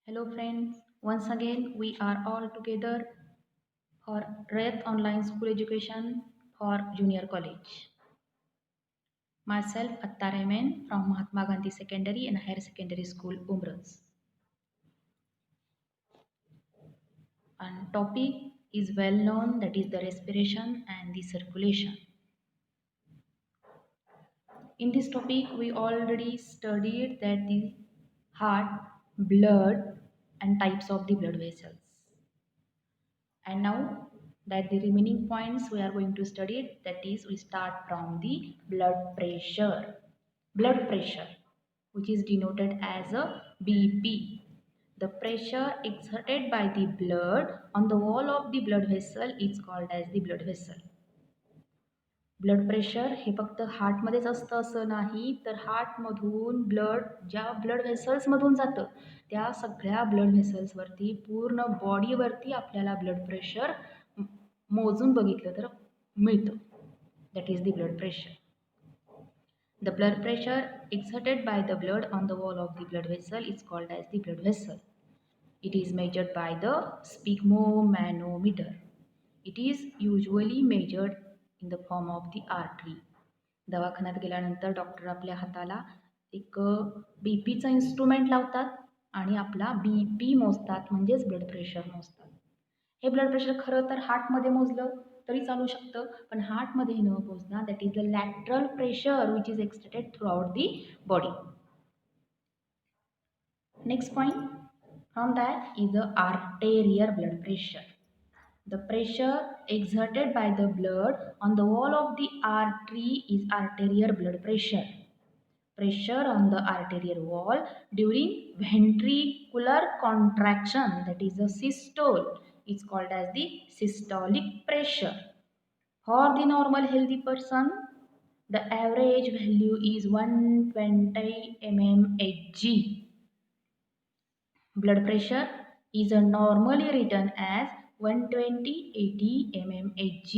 Hello friends, once again we are all together for Rayat Online School Education for Junior College. Myself Attar Rehman from Mahatma Gandhi Secondary and Higher Secondary School, Umrans. And topic is well known, that is the respiration and the circulation. In this topic we already studied that the heart, blood and types of the blood vessels. And now that the remaining points we are going to study it, that is we start from the blood pressure. Blood pressure, which is denoted as a BP. The pressure exerted by the blood on the wall of the blood vessel is called as the blood vessel. Blood pressure हे फक्त हार्टमध्येच असतं असं नाही, तर हार्टमधून blood ज्या blood व्हेसल्समधून जातं त्या सगळ्या ब्लड व्हेसल्सवरती पूर्ण बॉडीवरती आपल्याला ब्लड प्रेशर मोजून बघितलं तर मिळतं. That is the blood pressure. The blood pressure exerted by the blood on the wall of the blood vessel is called as the blood vessel. It is measured by the sphygmomanometer. It is usually measured in the form of the artery. दवाखान्यात गेल्यानंतर doctor आपल्या हाताला एक बीपीचं instrument लावतात आणि आपला BP मोजतात, म्हणजेच ब्लड प्रेशर मोजतात. हे ब्लड प्रेशर खरं तर हार्टमध्ये मोजलं तरी चालू शकतं, पण हार्टमध्ये न मोजणार that is the lateral pressure which is extended through out the body. Next point from that is the arterial blood pressure. The pressure exerted by the blood on the wall of the artery is arterial blood pressure. Pressure on the arterial wall during ventricular contraction, that is the systole, is called as the systolic pressure. For the normal healthy person, the average value is 120 mmHg. Blood pressure is normally written as 120/80 mmHg,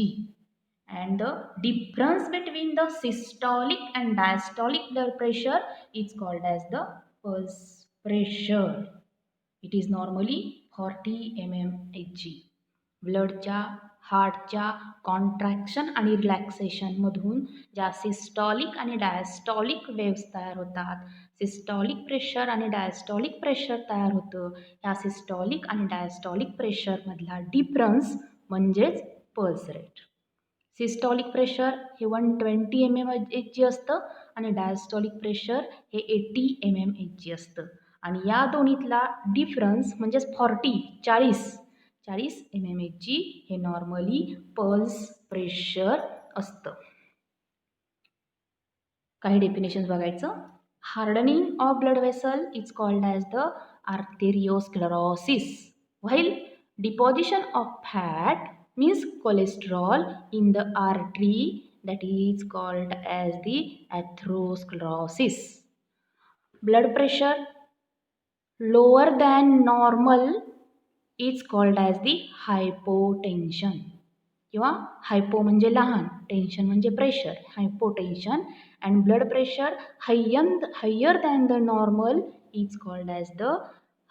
and the difference between the systolic and diastolic blood pressure is called as the pulse pressure. It is normally 40 mmHg. ब्लडच्या हार्टच्या contraction आणि रिलॅक्सेशनमधून ज्या systolic आणि diastolic waves तयार होतात, systolic pressure आणि diastolic pressure तयार होतं, ह्या systolic आणि डायस्टॉलिक प्रेशरमधला डिफरन्स म्हणजेच पल्स रेट. सिस्टॉलिक प्रेशर हे 120 mmHg असतं आणि डायस्टॉलिक प्रेशर हे 80 mmHg असतं, आणि या दोन्हीतला डिफरन्स म्हणजेच 40 mmHg हे नॉर्मली पल्स प्रेशर असतं. काही डेफिनेशन्स बघायचं. Hardening of blood vessel is called as the arteriosclerosis, while deposition of fat means cholesterol in the artery, that is called as the atherosclerosis. Blood pressure lower than normal is called as the hypotension, किंवा हायपो म्हणजे लहान, tension म्हणजे pressure, hypotension. And blood pressure higher than the normal is called as the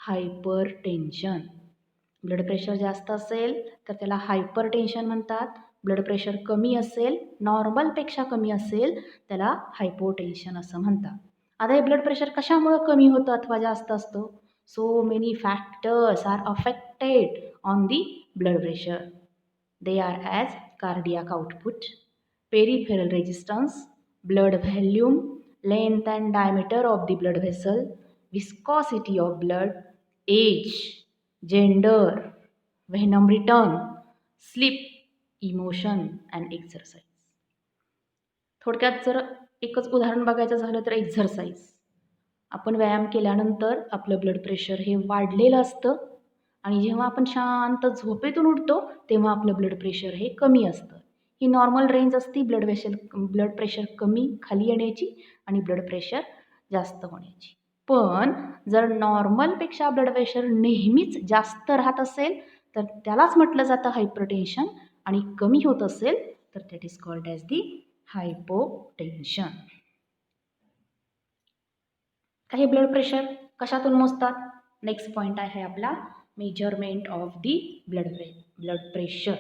hypertension. Blood pressure जास्त असेल तर त्याला hypertension म्हणतात. Blood pressure कमी असेल, नॉर्मलपेक्षा कमी असेल, त्याला हायपोटेन्शन असं म्हणतात. आता हे ब्लड प्रेशर कशामुळे कमी होतं अथवा जास्त असतं? So many factors are affected on the blood pressure. They are as cardiac output, peripheral resistance, blood volume, length and diameter of the blood vessel, viscosity of blood, age, gender, venom return, sleep, emotion and exercise. थोडक्यात जर एकच उदाहरण बघायचं झालं तर exercise. आपण व्यायाम केल्यानंतर आपलं ब्लड प्रेशर हे वाढलेलं असतं, आणि जेव्हा आपण शांत झोपेतून उठतो तेव्हा आपलं ब्लड प्रेशर हे कमी असतं. ही नॉर्मल रेंज असते ब्लड प्रेशर कमी खाली येण्याची आणि ब्लड प्रेशर जास्त होण्याची. पण जर नॉर्मलपेक्षा ब्लड प्रेशर नेहमीच जास्त राहत असेल तर त्यालाच म्हटलं जातं हायपरटेन्शन, आणि कमी होत असेल तर that is called as the hypotension. काही ब्लड प्रेशर कशातून मोजतात? नेक्स्ट पॉईंट आहे आपला measurement of the blood pressure.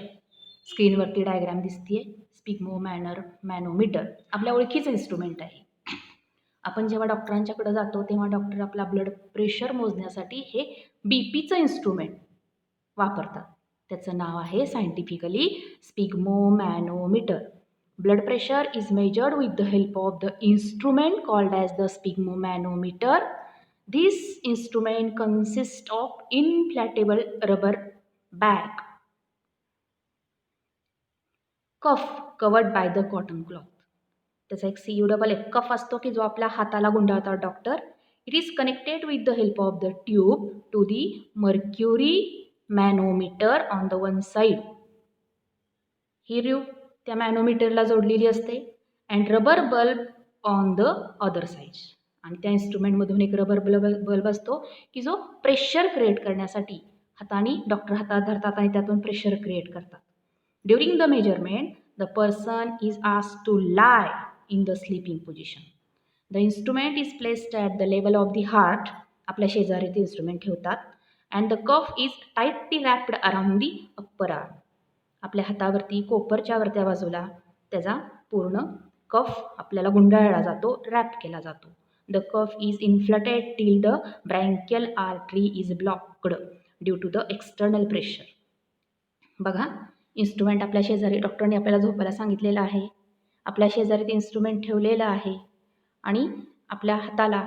स्क्रीनवरती डायग्राम दिसतीये. स्पिग्मो मॅनोमीटर आपल्या ओळखीचं इन्स्ट्रुमेंट आहे. आपण जेव्हा डॉक्टरांच्याकडे जातो तेव्हा डॉक्टर आपला ब्लड प्रेशर मोजण्यासाठी हे बीपीचं इन्स्ट्रुमेंट वापरतात. त्याचं नाव आहे scientifically sphygmomanometer. Blood pressure is measured with the help of the instrument called as the sphygmomanometer. This instrument consists of inflatable rubber bag cuff covered by the cotton cloth. त्याचा एक CU एक कफ असतो की जो आपल्या हाताला गुंडाळतात doctor. It is connected with the help of the tube to the mercury manometer on the one side. ही ट्यूब त्या मॅनोमीटरला जोडलेली असते and rubber bulb on the other side. आणि त्या इन्स्ट्रुमेंटमधून एक रबर बल्ब असतो की जो प्रेशर क्रिएट करण्यासाठी हाताने डॉक्टर हातात धरतात आणि त्यातून प्रेशर क्रिएट करतात. During the measurement the person is asked to lie in the sleeping position. The instrument is placed at the level of the heart. आपल्या शेजारी ते इन्स्ट्रुमेंट ठेवतात. And the cuff is tightly wrapped around the upper arm. आपल्या हातावरती कोपरच्या वरत्या बाजूला त्याचा पूर्ण कफ आपल्याला गुंडाळला जातो, रॅप केला जातो. The cuff is inflated till the branchial artery is blocked due to the external pressure. बघा, इन्स्ट्रुमेंट आपल्या शेजारी डॉक्टरने आपल्याला झोपायला सांगितलेलं आहे. आपल्या शेजारी ते इन्स्ट्रुमेंट ठेवलेलं आहे आणि आपल्या हाताला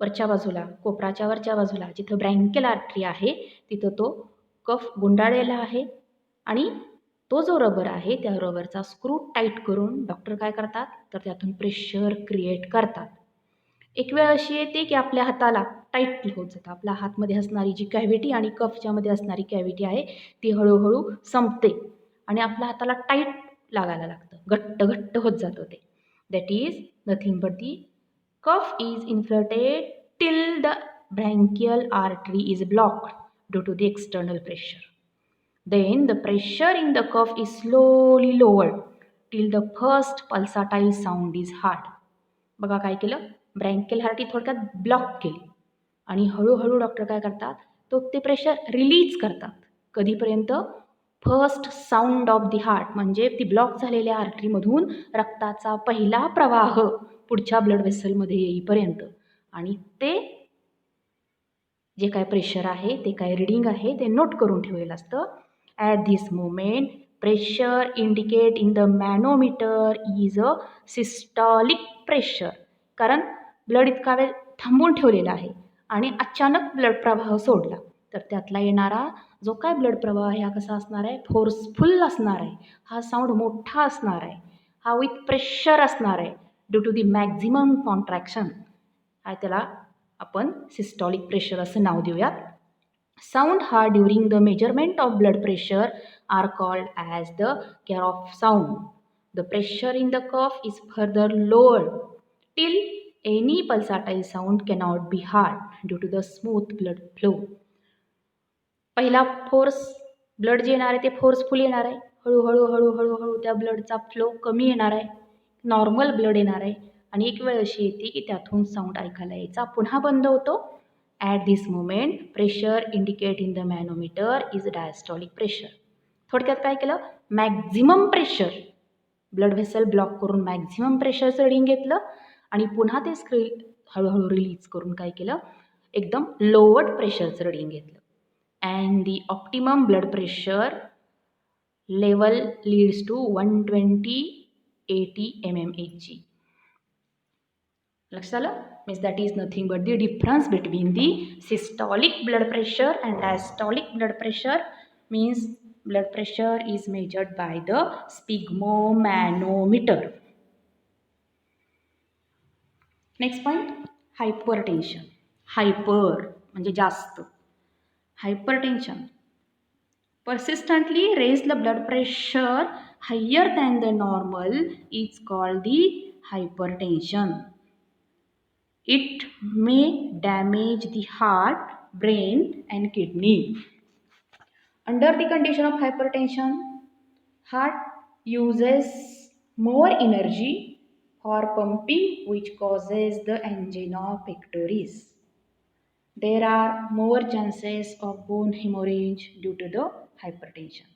वरच्या बाजूला, कोपराच्या वरच्या बाजूला जिथं ब्रँकियल आर्टरी आहे तिथं तो कफ गुंडाळलेला आहे आणि तो जो रबर आहे त्या रबरचा स्क्रू टाईट करून डॉक्टर काय करतात तर त्यातून प्रेशर क्रिएट करतात. एक वेळ अशी येते की आपल्या हाताला टाईट होत जातं. आपल्या हातमध्ये असणारी जी कॅव्हिटी आणि कफच्यामध्ये असणारी कॅव्हिटी आहे ती हळूहळू संपते आणि आपल्या हाताला टाईट लागायला लागतं, घट्ट घट्ट होत जातं ते. That is nothing but the cuff is inflated till the brachial artery is blocked due to the external pressure. Then the pressure in the cuff is slowly lowered till the first pulsatile sound is heard. बघा काय केलं, ब्रँकियल artery थोडक्यात block केली आणि हळूहळू doctor काय करतात तो ते प्रेशर रिलीज करतात. कधीपर्यंत? First sound of the heart, म्हणजे ती ब्लॉक झालेल्या आर्टरीमधून रक्ताचा पहिला प्रवाह पुढच्या ब्लड वेसलमध्ये येईपर्यंत. आणि ते जे काय प्रेशर आहे ते काय रिडिंग आहे ते नोट करून ठेवलेलं असतं. At this moment pressure indicate in the manometer is a systolic pressure. कारण ब्लड इतका वेळ थांबवून ठेवलेला आहे आणि अचानक ब्लड प्रवाह सोडला तर त्यातला येणारा जो काय ब्लड प्रवाह आहे हा कसा असणार आहे, फोर्सफुल असणार आहे. हा साऊंड मोठा असणार आहे, हा विथ प्रेशर असणार आहे due to the maximum contraction. हा त्याला आपण सिस्टॉलिक प्रेशर असं नाव देऊयात. Sound heard during the measurement of blood pressure are called as the Kirchhoff sound. The pressure in the cuff is further lowered till any pulsatile sound cannot be heard due to the smooth blood flow. पहिला force blood जे येणार आहे ते forceful येणार आहे. हळूहळू हळूहळू हळू त्या ब्लडचा फ्लो कमी येणार आहे, नॉर्मल ब्लड येणार आहे आणि एक वेळ अशी येते की त्यातून साऊंड ऐकायला यायचा पुन्हा बंद होतो. At this moment pressure indicate in the manometer is diastolic pressure. थोडक्यात काय केलं, maximum pressure blood vessel block करून मॅक्झिमम प्रेशरचं रिडिंग घेतलं आणि पुन्हा ते हळूहळू रिलीज करून काय केलं, एकदम लोवर्ड प्रेशरचं रिडिंग घेतलं. And the optimum blood pressure level leads to 120/80 mmHg. लक्षात आलं? Means that is nothing but the difference between the systolic blood pressure and diastolic blood pressure. Means blood pressure is measured by the sphygmomanometer. Next point, hypertension. Hyper म्हणजे जास्त. Hypertension persistently raise the blood pressure higher than the normal is called the hypertension. It may damage the heart, brain and kidney. Under the condition of hypertension, heart uses more energy for pumping which causes the angina pectoris. there are more chances of bone hemorrhage due to the hypertension.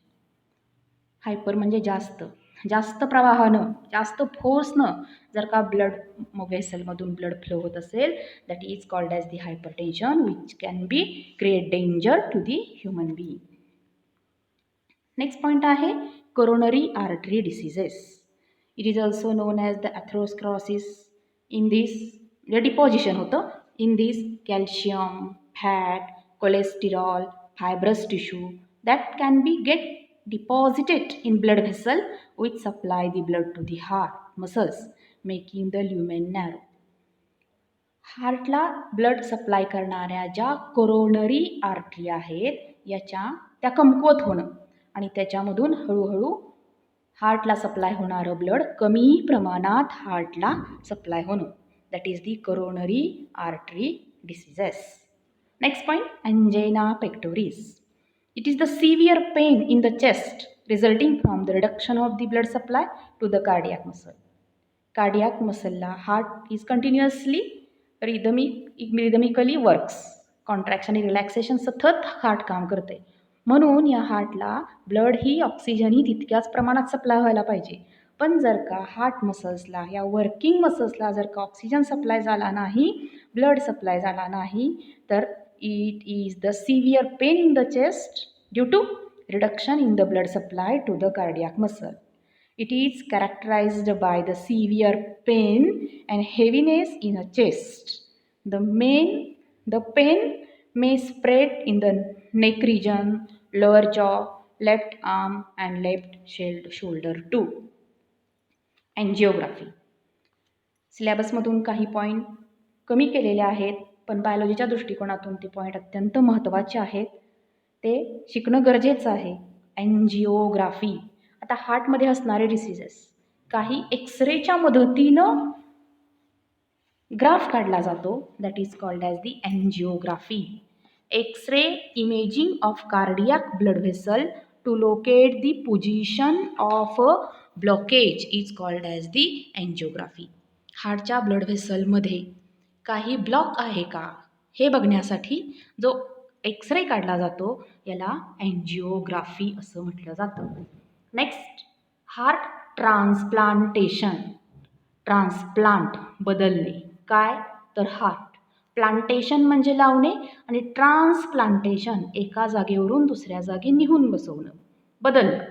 Hyper म्हणजे जास्त जास्त प्रवाहानं जास्त फोर्सनं जर का blood व्हेसलमधून blood flow होत असेल that is called as the hypertension which can be create danger to the human being. Next point आहे coronary artery diseases. It is also known as the atherosclerosis. In this म्हणजे डिपॉझिशन होतं. In this calcium, fat, cholesterol, fibrous tissue that can be get deposited in blood vessel which supply the blood to the heart muscles making the lumen narrow. हार्टला blood supply करणाऱ्या ज्या coronary artery आहेत त्या कमकुवत होणं आणि त्याच्यामधून हळूहळू हार्टला सप्लाय होणारं ब्लड कमी प्रमाणात हार्टला सप्लाय होणं that is the coronary artery diseases. Next point, angina pectoris. It is the severe pain in the chest resulting from the reduction of the blood supply to the cardiac muscle. Cardiac muscle la heart is continuously rhythmically works. Contraction and relaxation सतत heart काम करते. म्हणून या हार्टला blood ही oxygen ही तितक्याच प्रमाणात supply व्हायला पाहिजे. पण जर का हार्ट मसल्सला या वर्किंग मसल्सला जर का ऑक्सिजन सप्लाय झाला नाही, ब्लड सप्लाय झाला नाही तर it is the severe pain in the chest due to reduction in the blood supply to the cardiac muscle. It is characterized by the severe pain and heaviness in the chest. The pain may spread in the neck region, lower jaw, left arm and left shoulder too. Angiography. सिलेबसमधून काही point कमी केलेले आहेत पण बायोलॉजीच्या दृष्टिकोनातून ते point अत्यंत महत्त्वाचे आहेत. ते शिकणं गरजेचं आहे. एन्जिओग्राफी. आता हार्टमध्ये असणारे डिसीजेस काही एक्सरेच्या मदतीनं ग्राफ काढला जातो that is called as the angiography. X-ray imaging of cardiac blood vessel to locate the position of a blockage is called as the angiography. हार्टच्या ब्लड व्हेसलमध्ये काही ब्लॉक आहे का हे बघण्यासाठी जो एक्सरे काढला जातो याला एन्जिओग्राफी असं म्हटलं जातं. Next, heart transplantation. ट्रान्सप्लांट बदलणे काय तर हार्ट. प्लांटेशन म्हणजे लावणे आणि ट्रान्सप्लांटेशन एका जागेवरून दुसऱ्या जागी निहून बसवणं बदलणं.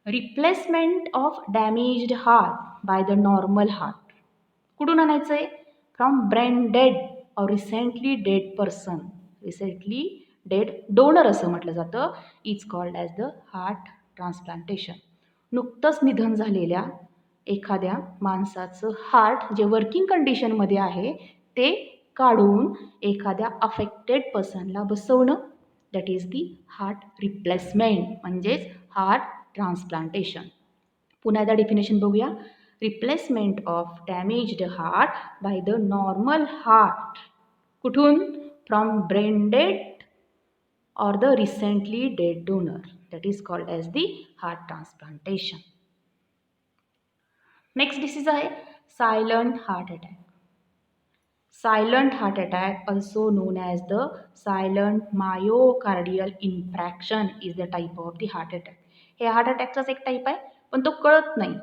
Replacement of damaged heart by the normal heart. कुठून आणायचं आहे? फ्रॉम ब्रेन डेड और recently dead person. Recently dead donor असं म्हटलं जातं. Is called as the heart transplantation. नुकतंच निधन झालेल्या एखाद्या माणसाचं हार्ट जे वर्किंग कंडिशनमध्ये आहे ते काढून एखाद्या अफेक्टेड पर्सनला बसवणं that is the heart replacement म्हणजेच हार्ट ट्रान्सप्लांटेशन. पुन्हा एकदा डेफिनेशन बघूया. Replacement of damaged heart by the normal heart. कुठून? From brain dead or the recently dead donor that is called as the heart transplantation. Next disease आहे silent heart attack. Silent heart attack also known as the silent myocardial infarction is the type of the heart attack. हे heart अटॅकचाच एक type आहे पण तो कळत नाही.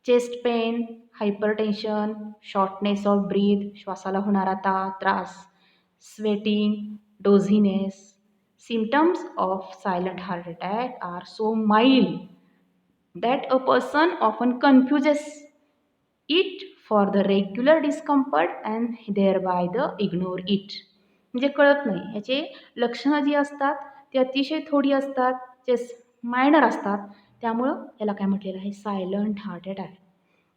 Chest pain, hypertension, shortness of breath, श्वासाला होणारा त्रास, sweating, dizziness. Symptoms of silent heart attack are so mild that a person often confuses it for the regular discomfort and thereby the ignore it. म्हणजे कळत नाही. ह्याचे लक्षणं जी असतात ती अतिशय थोडी असतात, जे मायनर असतात. त्यामुळं याला काय म्हटलेलं आहे? Silent heart attack.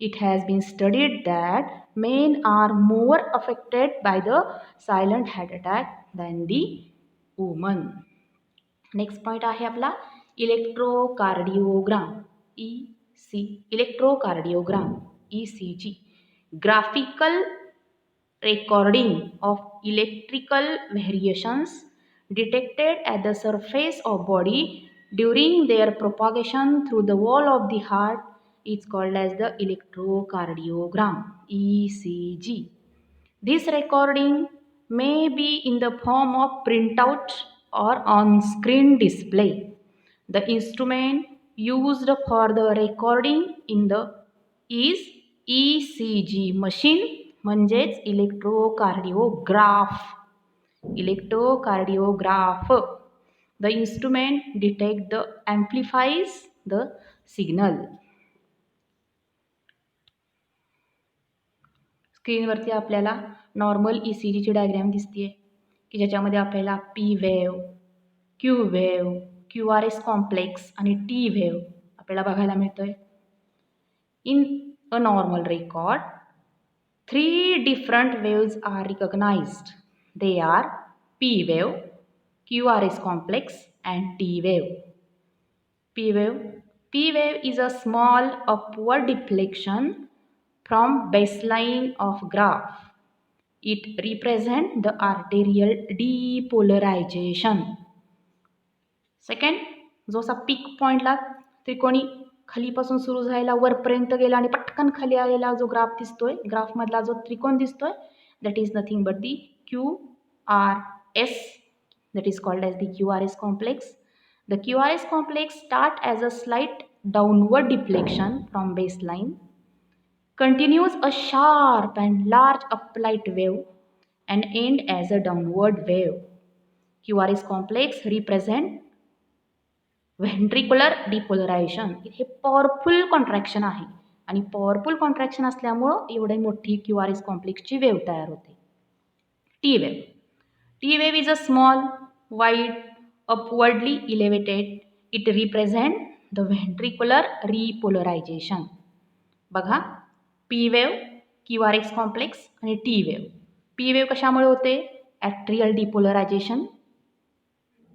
It has been studied that men are more affected by the silent heart attack than the women. Next point आहे आपला इलेक्ट्रोकार्डिओग्राम. इलेक्ट्रोकार्डिओग्राम ECG. Graphical recording of electrical variations detected at the surface of body during their propagation through the wall of the heart is called as the electrocardiogram ECG. This recording may be in the form of printout or on-screen display. The instrument used for the recording in the is ECG machine म्हणजेच electrocardiograph. Electrocardiograph. The instrument detect the amplifies the signal. स्क्रीनवरती आपल्याला normal ECGची diagram दिसते की ज्याच्यामध्ये आपल्याला P wave, Q wave, QRS complex आणि T wave आपल्याला बघायला मिळतोय. In a normal record, 3 different waves are recognized. They are P wave, QRS complex and T wave. P wave. P wave is a small upward deflection from baseline of graph. It represents the arterial depolarization. Second, जो असा पीक पॉईंटला त्रिकोणी खालीपासून सुरू झालेला वरपर्यंत गेला आणि पटकन खाली आलेला जो ग्राफ दिसतोय, ग्राफमधला जो त्रिकोण दिसतोय, that is nothing but the QRS, that is called as the QRS complex. The QRS complex start as a slight downward deflection from baseline, continues a sharp and large uplight wave and end as a downward wave. QRS complex represent ventricular depolarization. हे powerful contraction आहे आणि powerful contraction असल्यामुळं एवढी मोठी QRS कॉम्प्लेक्सची wave तयार होते. T wave. T wave is a small wide upwardly elevated. It represent the ventricular repolarization. बघा, P wave, QRS complex आणि टी वेव्ह. पी वेव्ह कशामुळे होते? ॲट्रियल डिपोलरायझेशन.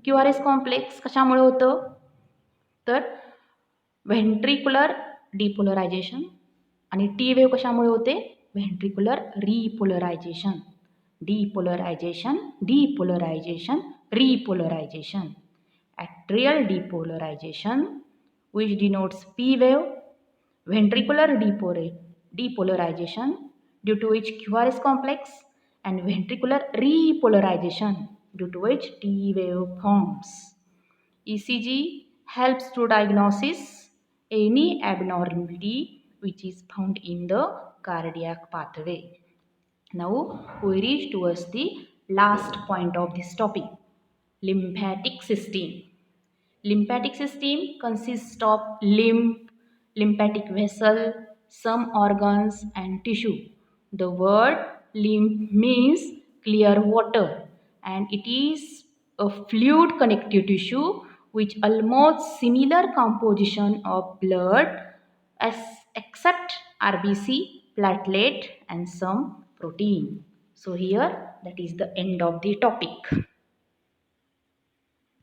QRS कॉम्प्लेक्स कशामुळे होतं? तर व्हेंट्रिक्युलर डिपोलरायझेशन. आणि टी वेव्ह कशामुळे होते? Ventricular रिपोलरायझेशन. डिपोलरायझेशन, डिपोलरायझेशन, रिपोलरायझेशन. Atrial डिपोलरायझेशन which denotes P wave, ventricular depolarization due to which QRS complex, and ventricular repolarization due to which T wave forms. ECG helps to diagnosis any abnormality which is found in the cardiac pathway. Now we reach towards the last point of this topic, lymphatic system. Lymphatic system consists of lymph, lymphatic vessel, some organs and tissue. The word lymph means clear water and it is a fluid connective tissue which almost similar composition of blood as except RBC, platelet and some protein. So here that is the end of the topic.